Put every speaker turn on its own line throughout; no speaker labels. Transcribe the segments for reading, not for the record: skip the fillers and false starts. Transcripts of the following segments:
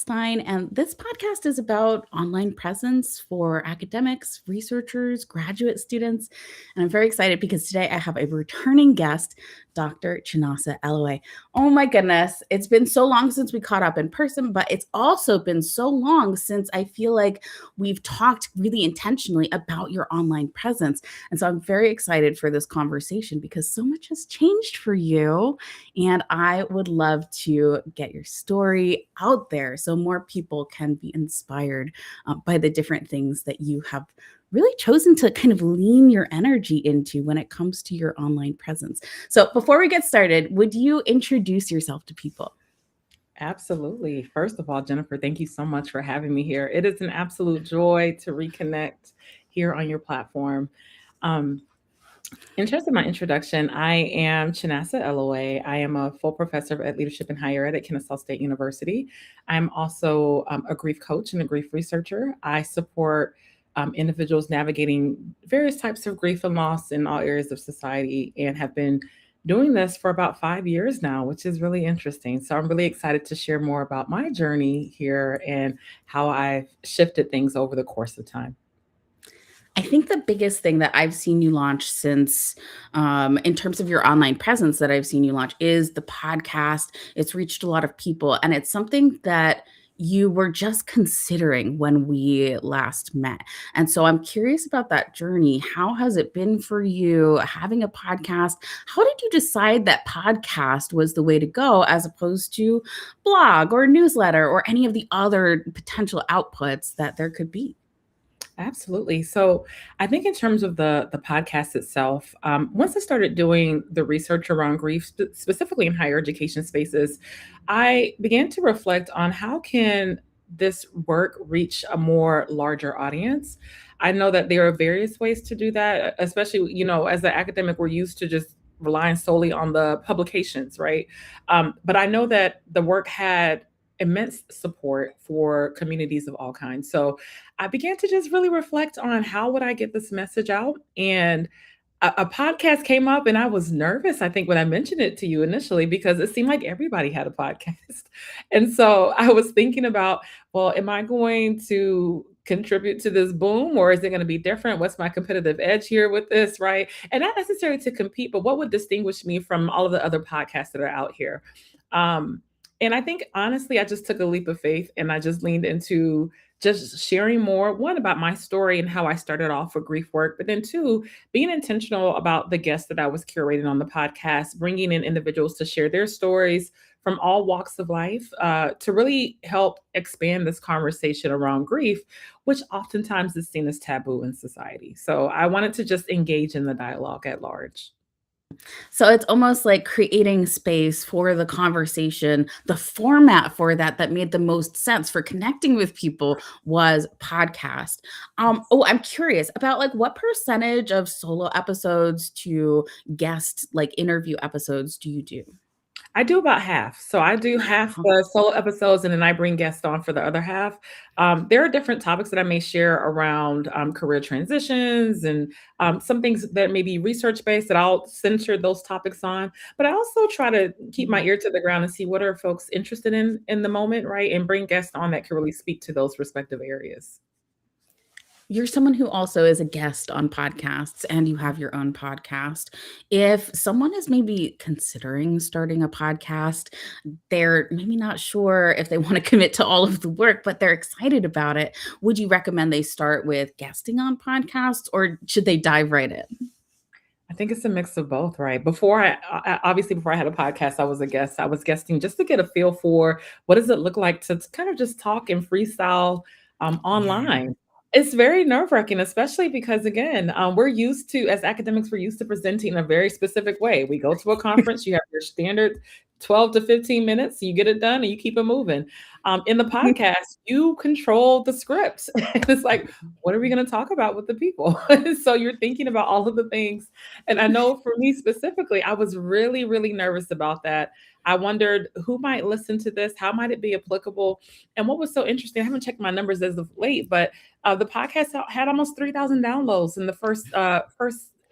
Einstein, and this podcast is about online presence for academics, researchers, graduate students. And I'm very excited because today I have a returning guest, Dr. Chinasa Elue. Oh my goodness, it's been so long since we caught up in person, but it's also been so long since I feel like we've talked really intentionally about your online presence. And so I'm very excited for this conversation because so much has changed for you. And I would love to get your story out there so more people can be inspired by the different things that you have really chosen to kind of lean your energy into when it comes to your online presence. So before we get started, would you introduce yourself to people?
Absolutely. First of all, Jennifer, thank you so much for having me here. It is an absolute joy to reconnect here on your platform. Um, in terms of my introduction, I am Chinasa Elue. I am a full professor at leadership and higher ed at Kennesaw State University. I'm also a grief coach and a grief researcher. I support individuals navigating various types of grief and loss in all areas of society and have been doing this for about 5 years now, which is really interesting. So I'm really excited to share more about my journey here and how I've shifted things over the course of time.
I think the biggest thing that I've seen you launch since, in terms of your online presence that I've seen you launch is the podcast. It's reached a lot of people, and it's something that you were just considering when we last met. And so I'm curious about that journey. How has it been for you having a podcast? How did you decide that podcast was the way to go as opposed to blog or newsletter or any of the other potential outputs that there could be?
Absolutely. So I think in terms of the podcast itself, once I started doing the research around grief, specifically in higher education spaces, I began to reflect on how can this work reach a more larger audience. I know that there are various ways to do that, especially, as an academic, we're used to just relying solely on the publications, right? But I know that the work had immense support for communities of all kinds. So I began to just really reflect on how would I get this message out? And a podcast came up and I was nervous, I think, when I mentioned it to you initially, because it seemed like everybody had a podcast. And so I was thinking about, well, am I going to contribute to this boom or is it going to be different? What's my competitive edge here with this, right? And not necessarily to compete, but what would distinguish me from all of the other podcasts that are out here? And I think honestly, I just took a leap of faith and I just leaned into just sharing more, one, about my story and how I started off with grief work, but then two, being intentional about the guests that I was curating on the podcast, bringing in individuals to share their stories from all walks of life to really help expand this conversation around grief, which oftentimes is seen as taboo in society. So I wanted to just engage in the dialogue at large.
So it's almost like creating space for the conversation. The format for that made the most sense for connecting with people was podcast. Oh, I'm curious about like what percentage of solo episodes to guest like interview episodes do you do?
I do about half. So I do half the solo episodes, and then I bring guests on for the other half. There are different topics that I may share around career transitions and some things that may be research based that I'll center those topics on. But I also try to keep my ear to the ground and see what are folks interested in the moment, right? And bring guests on that can really speak to those respective areas.
You're someone who also is a guest on podcasts and you have your own podcast. If someone is maybe considering starting a podcast, they're maybe not sure if they want to commit to all of the work, but they're excited about it. Would you recommend they start with guesting on podcasts or should they dive right in?
I think it's a mix of both, right? Obviously before I had a podcast, I was a guest. I was guesting just to get a feel for what does it look like to kind of just talk and freestyle
Yeah.
online. It's very nerve-wracking, especially because again, we're used to, as academics, we're used to presenting in a very specific way. We go to a conference, you have your standard 12 to 15 minutes, you get it done and you keep it moving. In the podcast, you control the scripts. And it's like, what are we going to talk about with the people? So you're thinking about all of the things. And I know for me specifically, I was really, really nervous about that. I wondered who might listen to this, how might it be applicable? And what was so interesting, I haven't checked my numbers as of late, but the podcast had almost 3,000 downloads in the first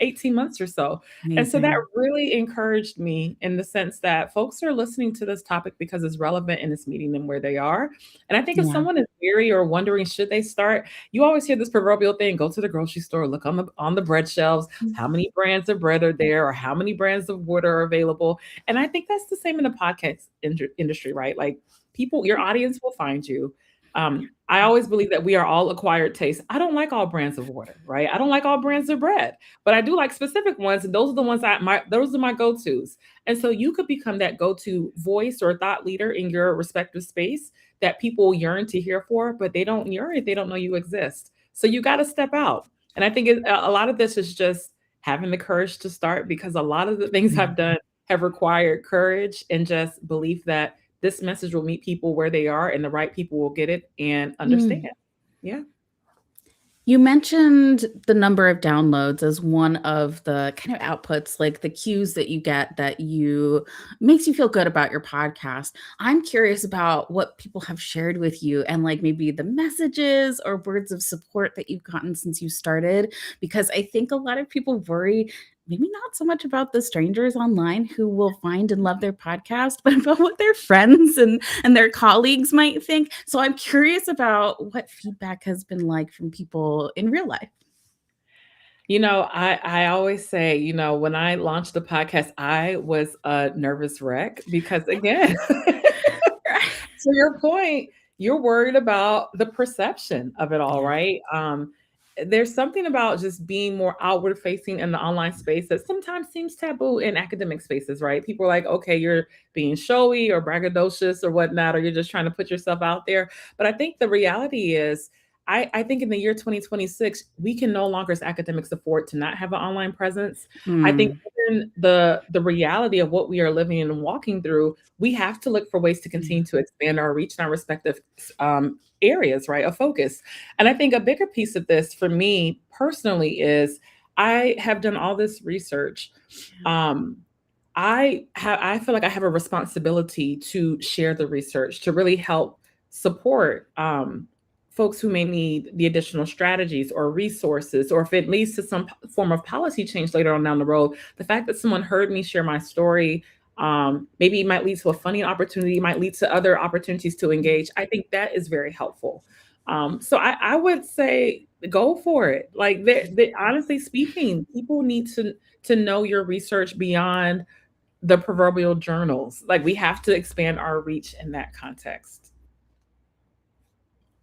18 months or so. And so that
Amazing.
really encouraged me in the sense that folks are listening to this topic because it's relevant and it's meeting them where they are. And I think if
Yeah.
someone is weary or wondering, should they start, you always hear this proverbial thing, go to the grocery store, look on the bread shelves, how many brands of bread are there or how many brands of water are available. And I think that's the same in the podcast industry, right? Like people, your audience will find you. I always believe that we are all acquired tastes. I don't like all brands of water, right? I don't like all brands of bread, but I do like specific ones, and those are the ones those are my go-tos. And so you could become that go-to voice or thought leader in your respective space that people yearn to hear for, but they don't yearn if they don't know you exist. So you got to step out. And I think a lot of this is just having the courage to start, because a lot of the things
Yeah.
I've done have required courage and just belief that this message will meet people where they are and the right people will get it and understand.
Mm.
Yeah.
You mentioned the number of downloads as one of the kind of outputs, like the cues that you get that you makes you feel good about your podcast. I'm curious about what people have shared with you and like maybe the messages or words of support that you've gotten since you started, because I think a lot of people worry maybe not so much about the strangers online who will find and love their podcast, but about what their friends and their colleagues might think. So I'm curious about what feedback has been like from people in real life.
I always say, when I launched the podcast, I was a nervous wreck because, again, to your point, you're worried about the perception of it all,
Yeah.
right? There's something about just being more outward facing in the online space that sometimes seems taboo in academic spaces, right? People are like, okay, you're being showy or braggadocious or whatnot, or you're just trying to put yourself out there. But I think the reality is, I think in the year 2026, we can no longer as academics afford to not have an online presence. I think
Mm.
given the reality of what we are living and walking through, we have to look for ways to
Yeah.
continue to expand our reach in our respective areas, right, of focus. And I think a bigger piece of this for me personally is I have done all this research. Um, I feel like I have a responsibility to share the research to really help support folks who may need the additional strategies or resources, or if it leads to some form of policy change later on down the road. The fact that someone heard me share my story, maybe it might lead to a funding opportunity, might lead to other opportunities to engage. I think that is very helpful. So I would say go for it. Like, honestly speaking, people need to know your research beyond the proverbial journals. Like, we have to expand our reach in that context.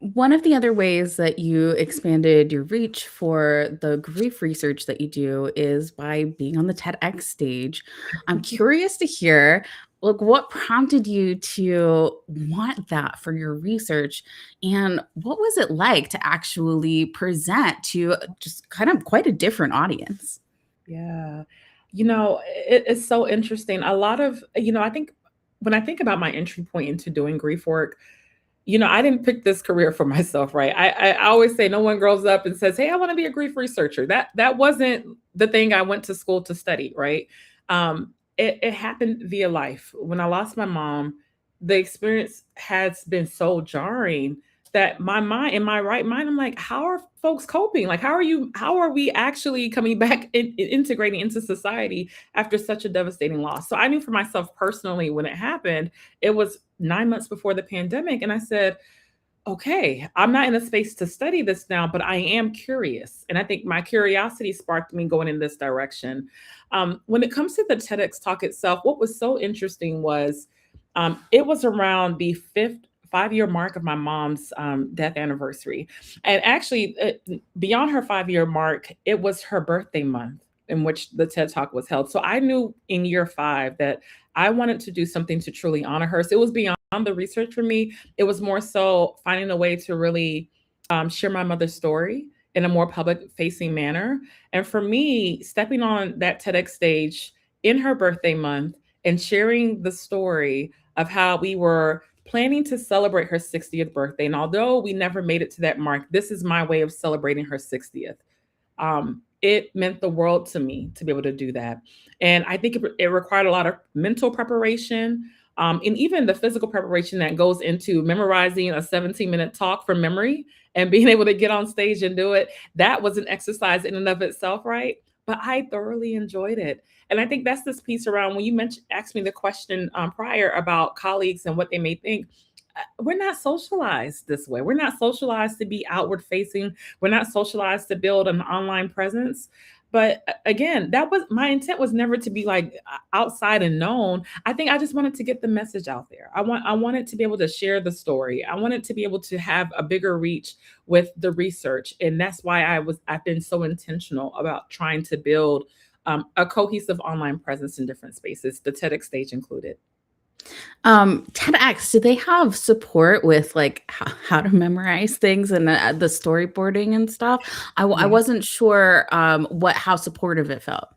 One of the other ways that you expanded your reach for the grief research that you do is by being on the TEDx stage. I'm curious to hear, like, what prompted you to want that for your research, and what was it like to actually present to just kind of quite a different audience?
Yeah. It's so interesting. A lot of, I think when I think about my entry point into doing grief work, I didn't pick this career for myself, right? I always say no one grows up and says, "Hey, I want to be a grief researcher." That wasn't the thing I went to school to study, right? It happened via life. When I lost my mom, the experience has been so jarring that my mind, in my right mind, I'm like, how are folks coping? Like, how are we actually coming back integrating into society after such a devastating loss? So I knew for myself personally when it happened, it was 9 months before the pandemic. And I said, okay, I'm not in a space to study this now, but I am curious. And I think my curiosity sparked me going in this direction. When it comes to the TEDx talk itself, what was so interesting was it was around the 5-year mark of my mom's death anniversary. And actually, beyond her 5-year mark, it was her birthday month in which the TED Talk was held. So I knew in year 5 that I wanted to do something to truly honor her. So it was beyond the research for me. It was more so finding a way to really share my mother's story in a more public facing manner. And for me, stepping on that TEDx stage in her birthday month and sharing the story of how we were planning to celebrate her 60th birthday. And although we never made it to that mark, this is my way of celebrating her 60th. It meant the world to me to be able to do that. And I think it required a lot of mental preparation, and even the physical preparation that goes into memorizing a 17-minute talk from memory and being able to get on stage and do it. That was an exercise in and of itself, right? but I thoroughly enjoyed it. And I think that's this piece around when you asked me the question prior about colleagues and what they may think. We're not socialized this way. We're not socialized to be outward facing. We're not socialized to build an online presence. But again, that was my intent, was never to be like outside and known. I think I just wanted to get the message out there. I wanted to be able to share the story. I wanted to be able to have a bigger reach with the research. And that's why I've been so intentional about trying to build a cohesive online presence in different spaces, the TEDx stage included.
TEDx, do they have support with like how to memorize things and the storyboarding and stuff? I wasn't sure how supportive it felt.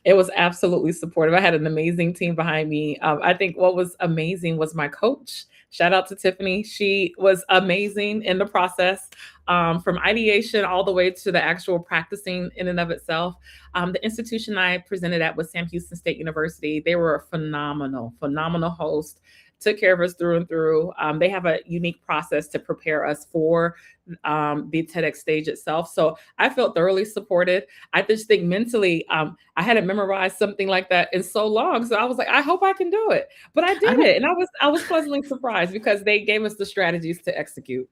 It was absolutely supportive. I had an amazing team behind me. I think what was amazing was my coach. Shout out to Tiffany. She was amazing in the process, from ideation all the way to the actual practicing in and of itself. The institution I presented at was Sam Houston State University. They were a phenomenal, phenomenal host. Took care of us through and through. They have a unique process to prepare us for the TEDx stage itself. So I felt thoroughly supported. I just think mentally, I hadn't memorized something like that in so long. So I was like, I hope I can do it. But I did it. And I was pleasantly surprised because they gave us the strategies to execute.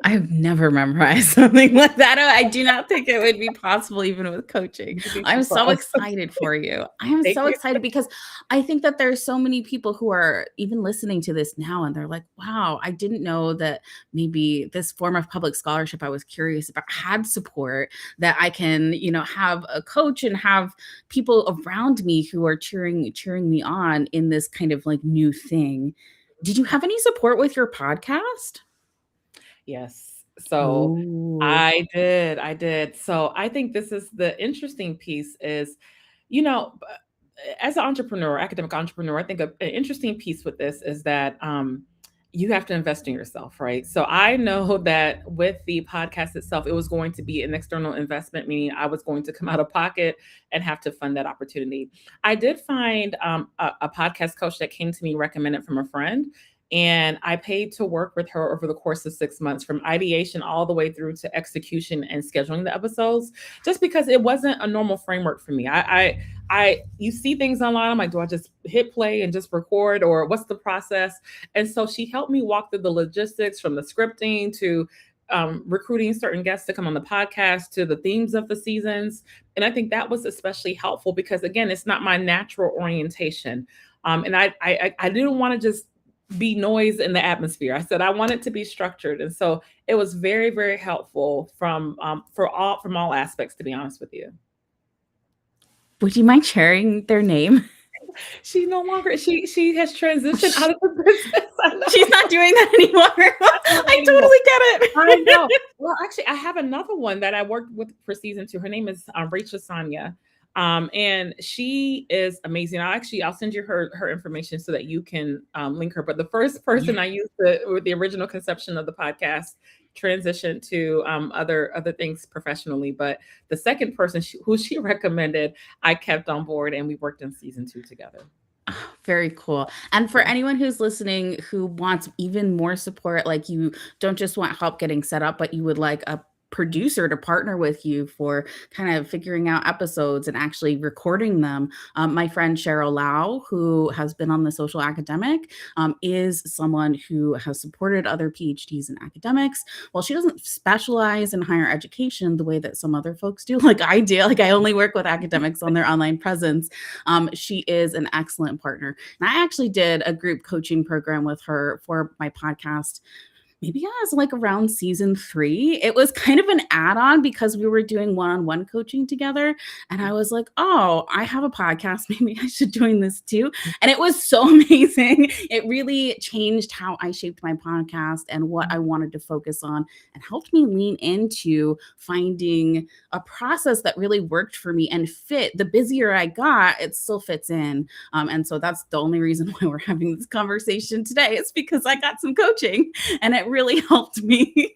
I've never memorized something like that. I do not think it would be possible even with coaching. I'm so excited for you. I am so excited because I think that there's so many people who are even listening to this now and they're like, wow, I didn't know that maybe this form of public scholarship I was curious about had support, that I can, have a coach and have people around me who are cheering me on in this kind of like new thing. Did you have any support with your podcast?
Yes. So
Ooh.
I did. So I think this is the interesting piece is, as an entrepreneur, academic entrepreneur, I think an interesting piece with this is that you have to invest in yourself, right? So I know that with the podcast itself, it was going to be an external investment, meaning I was going to come out of pocket and have to fund that opportunity. I did find a podcast coach that came to me recommended from a friend. And I paid to work with her over the course of 6 months, from ideation all the way through to execution and scheduling the episodes, just because it wasn't a normal framework for me. You see things online. I'm like, do I just hit play and just record, or what's the process? And so she helped me walk through the logistics, from the scripting to recruiting certain guests to come on the podcast, to the themes of the seasons. And I think that was especially helpful because, again, it's not my natural orientation. And I didn't want to just be noise in the atmosphere. I said I want it to be structured, and so it was very, very helpful from all aspects. To be honest with you,
would you mind sharing their name?
She no longer. She has transitioned out of the business.
She's not doing that anymore. I totally get it.
I know. Well, actually, I have another one that I worked with for season 2. Her name is Rachel Sonia. And she is amazing. I'll send you her information so that you can link her. But the first person I used with the original conception of the podcast transitioned to other things professionally. But the second person who she recommended, I kept on board, and we worked in season 2 together.
Oh, very cool. And for anyone who's listening who wants even more support, like you don't just want help getting set up, but you would like a producer to partner with you for kind of figuring out episodes and actually recording them. My friend Cheryl Lau, who has been on The Social Academic, is someone who has supported other PhDs in academics. Well, she doesn't specialize in higher education the way that some other folks do, like I do. Like I only work with academics on their online presence. She is an excellent partner. And I actually did a group coaching program with her for my podcast. Maybe it was like around season 3. It was kind of an add-on because we were doing one-on-one coaching together. And I was like, oh, I have a podcast. Maybe I should join this too. And it was so amazing. It really changed how I shaped my podcast and what I wanted to focus on, and helped me lean into finding a process that really worked for me and fit. The busier I got, it still fits in. And so that's the only reason why we're having this conversation today. It's because I got some coaching and it really helped me.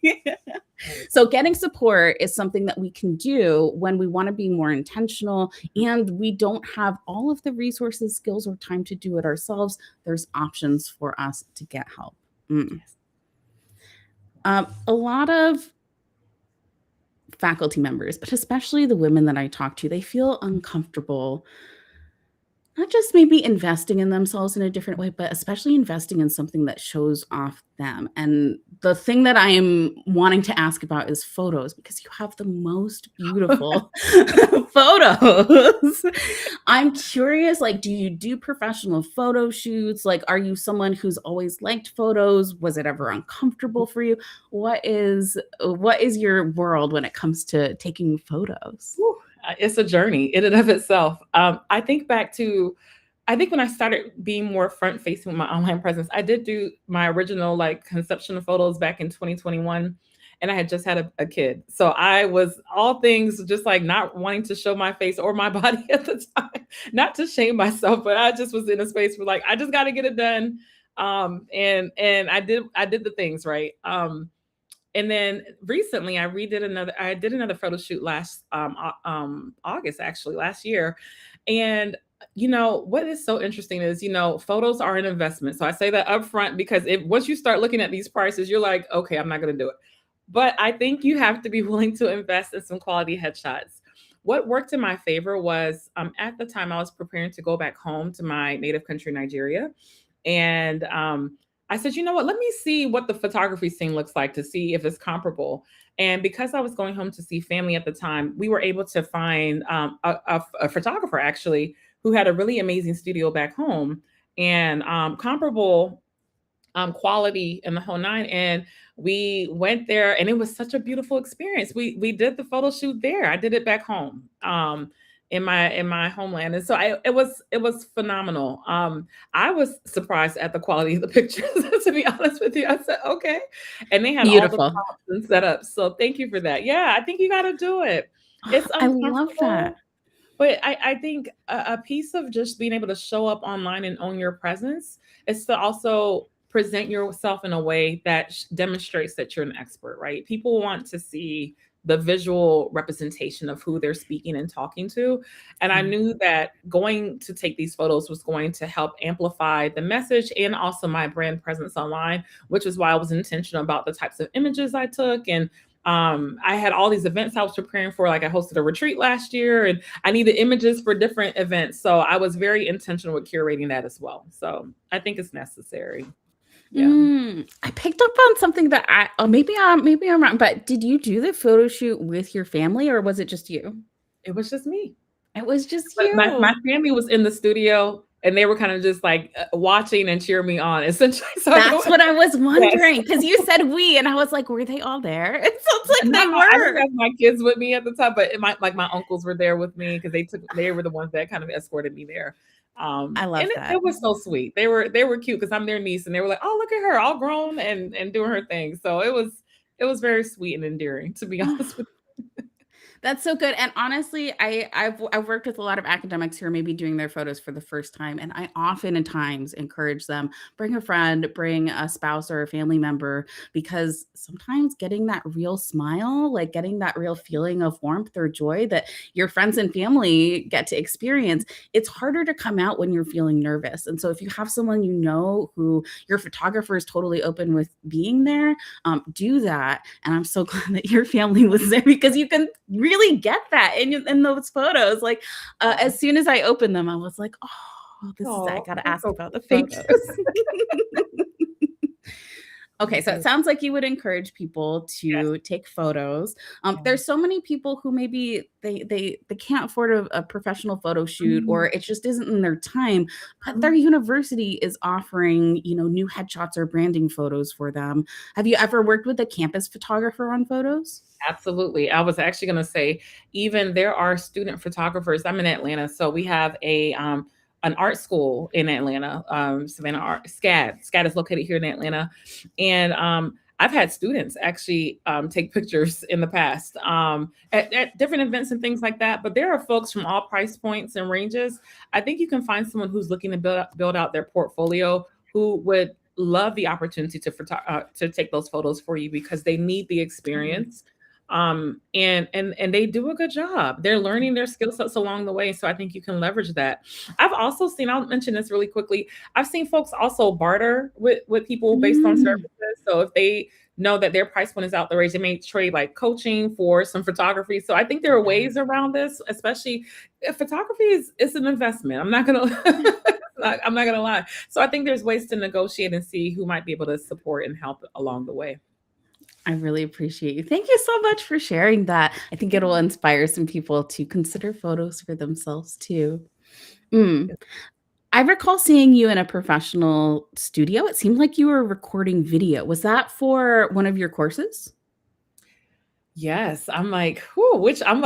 So getting support is something that we can do when we want to be more intentional and we don't have all of the resources, skills, or time to do it ourselves. There's options for us to get help. A lot of faculty members, but especially the women that I talk to, they feel uncomfortable not just maybe investing in themselves in a different way, but especially investing in something that shows off them. And the thing that I am wanting to ask about is photos, because you have the most beautiful photos. I'm curious, like, do you do professional photo shoots? Like, are you someone who's always liked photos? Was it ever uncomfortable for you? What is your world when it comes to taking photos?
Whew, it's a journey in and of itself. I think when I started being more front facing with my online presence, I did do my original like conception of photos back in 2021. And I had just had a kid. So I was all things just like not wanting to show my face or my body at the time, not to shame myself, but I just was in a space where like, I just got to get it done. And I did the things right. And then recently I did another photo shoot last August, actually last year. And what is so interesting is, photos are an investment. So I say that up front because once you start looking at these prices, you're like, okay, I'm not going to do it. But I think you have to be willing to invest in some quality headshots. What worked in my favor was at the time I was preparing to go back home to my native country, Nigeria. And I said, you know what, let me see what the photography scene looks like to see if it's comparable. And because I was going home to see family at the time, we were able to find a photographer actually who had a really amazing studio back home and comparable quality in the whole nine. And we went there and it was such a beautiful experience. We did the photo shoot there. I did it back home. In my homeland. And so it was phenomenal. I was surprised at the quality of the pictures, to be honest with you. I said, okay. And they had all the
Beautiful.
props and set up. So thank you for that. Yeah, I think you got to do it. It's
I love
uncomfortable,
that.
but I think a piece of just being able to show up online and own your presence is to also present yourself in a way that demonstrates that you're an expert, right? People want to see the visual representation of who they're speaking and talking to. And I knew that going to take these photos was going to help amplify the message and also my brand presence online, which is why I was intentional about the types of images I took. And I had all these events I was preparing for, like I hosted a retreat last year and I needed images for different events. So I was very intentional with curating that as well. So I think it's necessary. Yeah.
I picked up on something that maybe I'm wrong, but did you do the photo shoot with your family or was it just you?
It was just me.
It was just
But
you.
my family was in the studio and they were kind of just like watching and cheering me on, essentially. So
That's what I was wondering,
yes.
because you said we, and I was like, were they all there? It sounds like they
I didn't
were.
have my kids with me at the time, but my uncles were there with me because they were the ones that kind of escorted me there.
I love
And
that.
it was so sweet. They were cute because I'm their niece, and they were like, "Oh, look at her, all grown and doing her thing." So it was very sweet and endearing, to be honest with you.
That's so good. And honestly, I've worked with a lot of academics who are maybe doing their photos for the first time. And I often at times encourage them, bring a friend, bring a spouse or a family member, because sometimes getting that real smile, like getting that real feeling of warmth or joy that your friends and family get to experience, it's harder to come out when you're feeling nervous. And so if you have someone who your photographer is totally open with being there, do that. And I'm so glad that your family was there, because you can really get that in those photos. Like as soon as I opened them, I was like, oh, I gotta ask about the photos. Okay, so it sounds like you would encourage people to take photos. There's so many people who maybe they can't afford a professional photo shoot, or it just isn't in their time, but their university is offering, new headshots or branding photos for them. Have you ever worked with a campus photographer on photos?
Absolutely. I was actually going to say, even there are student photographers. I'm in Atlanta, so we have an art school in Atlanta, Savannah Art SCAD. SCAD is located here in Atlanta, and I've had students actually take pictures in the past at different events and things like that. But there are folks from all price points and ranges. I think you can find someone who's looking to build out their portfolio who would love the opportunity to take those photos for you, because they need the experience. And they do a good job. They're learning their skill sets along the way. So I think you can leverage that. I've also seen, I'll mention this really quickly. I've seen folks also barter with people based on services. So if they know that their price point is out the range. They may trade like coaching for some photography. So I think there are ways around this, especially if photography is an investment. I'm not gonna I'm not gonna lie. So I think there's ways to negotiate and see who might be able to support and help along the way.
I really appreciate you. Thank you so much for sharing that. I think it will inspire some people to consider photos for themselves too. Mm. I recall seeing you in a professional studio. It seemed like you were recording video. Was that for one of your courses?
Yes, I'm like, whoo, which
I don't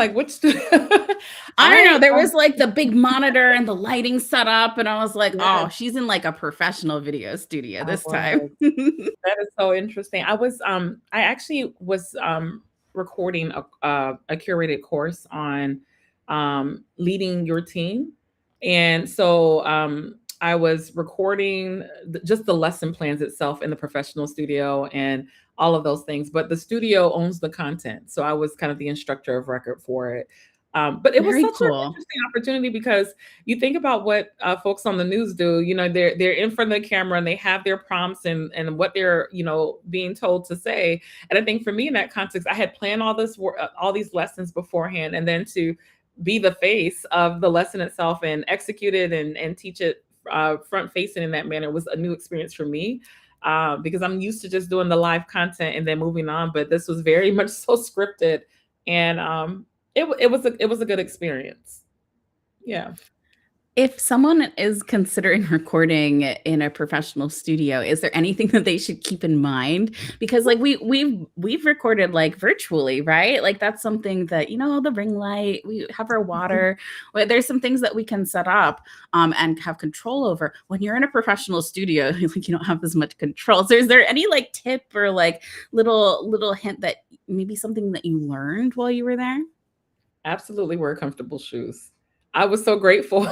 I
know. There was like the big monitor and the lighting set up, and I was like,
yes,
oh, she's in like a professional video studio
I
this time.
was. That is so interesting. I actually was recording a curated course on leading your team. And so I was recording just the lesson plans itself in the professional studio and all of those things. But the studio owns the content. So I was kind of the instructor of record for it. But it was
Very
such an
cool.
interesting opportunity because you think about what folks on the news do. You know, they're in front of the camera and they have their prompts and what they're being told to say. And I think for me in that context, I had planned all this work, all these lessons beforehand, and then to be the face of the lesson itself and execute it and teach it front facing in that manner was a new experience for me. Because I'm used to just doing the live content and then moving on, but this was very much so scripted, and it was a good experience. Yeah.
If someone is considering recording in a professional studio, is there anything that they should keep in mind? Because like we've recorded like virtually, right? Like that's something that, the ring light, we have our water. There's some things that we can set up and have control over. When you're in a professional studio, like you don't have as much control. So is there any like tip or like little hint that maybe something that you learned while you were there?
Absolutely wear comfortable shoes. I was so grateful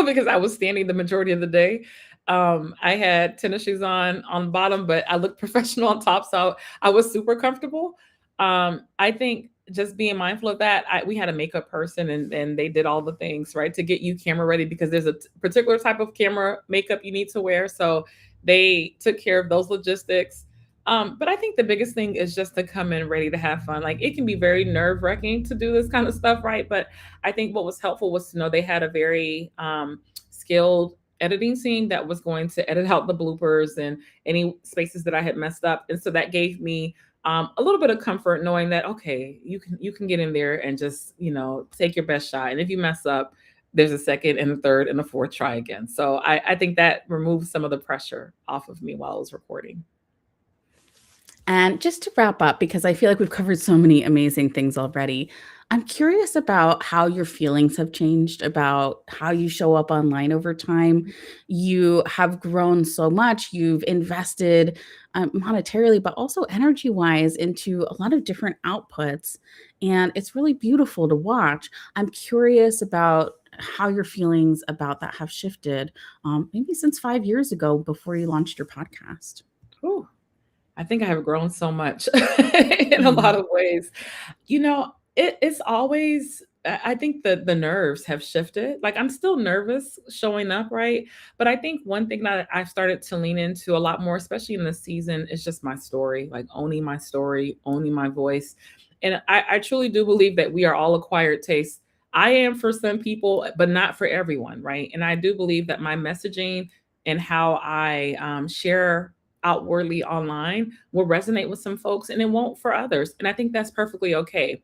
because I was standing the majority of the day. I had tennis shoes on bottom, but I looked professional on top, so I was super comfortable. I think just being mindful of that. We had a makeup person, and they did all the things right to get you camera ready because there's a particular type of camera makeup you need to wear. So they took care of those logistics. But I think the biggest thing is just to come in ready to have fun. Like it can be very nerve wracking to do this kind of stuff, right? But I think what was helpful was to know they had a very skilled editing team that was going to edit out the bloopers and any spaces that I had messed up. And so that gave me a little bit of comfort knowing that, okay, you can get in there and just, take your best shot. And if you mess up, there's a second and a third and a fourth try again. So I think that removed some of the pressure off of me while I was recording.
And just to wrap up, because I feel like we've covered so many amazing things already, I'm curious about how your feelings have changed, about how you show up online over time. You have grown so much. You've invested monetarily, but also energy wise into a lot of different outputs. And it's really beautiful to watch. I'm curious about how your feelings about that have shifted, maybe since 5 years ago before you launched your podcast.
Ooh. I think I have grown so much in a lot
Mhm.
of ways. It's always I think the nerves have shifted. Like I'm still nervous showing up, right? But I think one thing that I've started to lean into a lot more, especially in this season, is just my story, like owning my story, owning my voice. And I truly do believe that we are all acquired tastes. I am for some people, but not for everyone, right? And I do believe that my messaging and how I share outwardly online will resonate with some folks and it won't for others. And I think that's perfectly okay.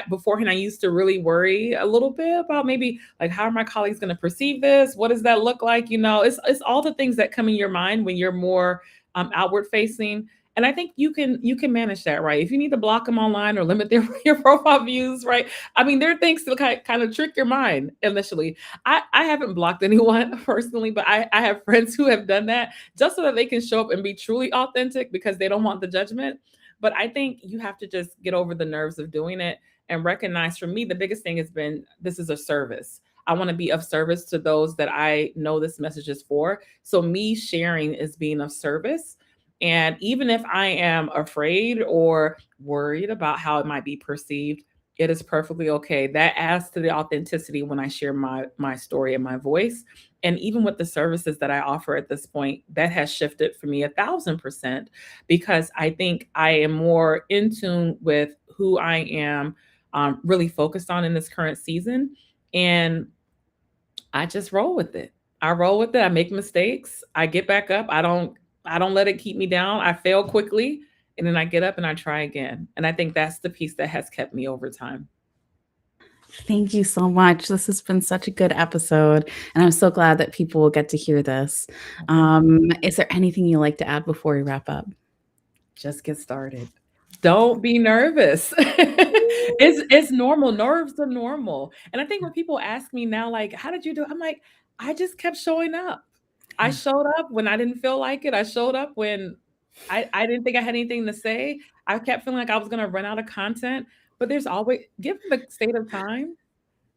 Beforehand, I used to really worry a little bit about maybe like, how are my colleagues going to perceive this? What does that look like? It's all the things that come in your mind when you're more outward facing. And I think you can manage that, right? If you need to block them online or limit your profile views, right? I mean, there are things to kind of trick your mind initially. I haven't blocked anyone personally, but I have friends who have done that just so that they can show up and be truly authentic because they don't want the judgment. But I think you have to just get over the nerves of doing it and recognize, for me, the biggest thing has been this is a service. I want to be of service to those that I know this message is for. So me sharing is being of service. And even if I am afraid or worried about how it might be perceived, it is perfectly okay. That adds to the authenticity when I share my story and my voice. And even with the services that I offer at this point, that has shifted for me 1,000%, because I think I am more in tune with who I am, really focused on in this current season. And I just roll with it. I roll with it. I make mistakes. I get back up. I don't let it keep me down. I fail quickly, and then I get up and I try again. And I think that's the piece that has kept me over time.
Thank you so much. This has been such a good episode, and I'm so glad that people will get to hear this.
Thank you.
Is there anything you'd like to add before we wrap up?
Just get started. Don't be nervous. It's normal. Nerves are normal. And I think when people ask me now, like, how did you do it? I'm like, I just kept showing up. I
Yeah.
showed up when I didn't feel like it. I showed up when I didn't think I had anything to say. I kept feeling like I was gonna run out of content. But there's always, given the state of time,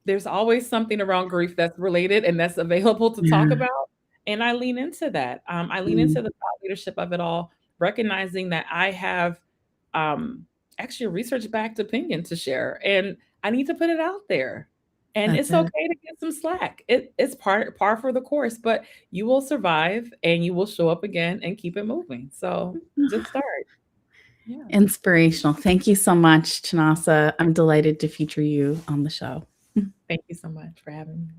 there's always something around grief that's related and that's available to talk
Yeah.
about. And I lean into that. I lean into
Mm,
the thought leadership of it all, recognizing that I have, um, actually a research backed opinion to share, and I need to put it out there. And
that's
it's
it.
okay to get some slack. It's par for the course, but you will survive and you will show up again and keep it moving. So just start. Yeah.
Inspirational. Thank you so much, Chinasa. I'm delighted to feature you on the show.
Thank you so much for having me.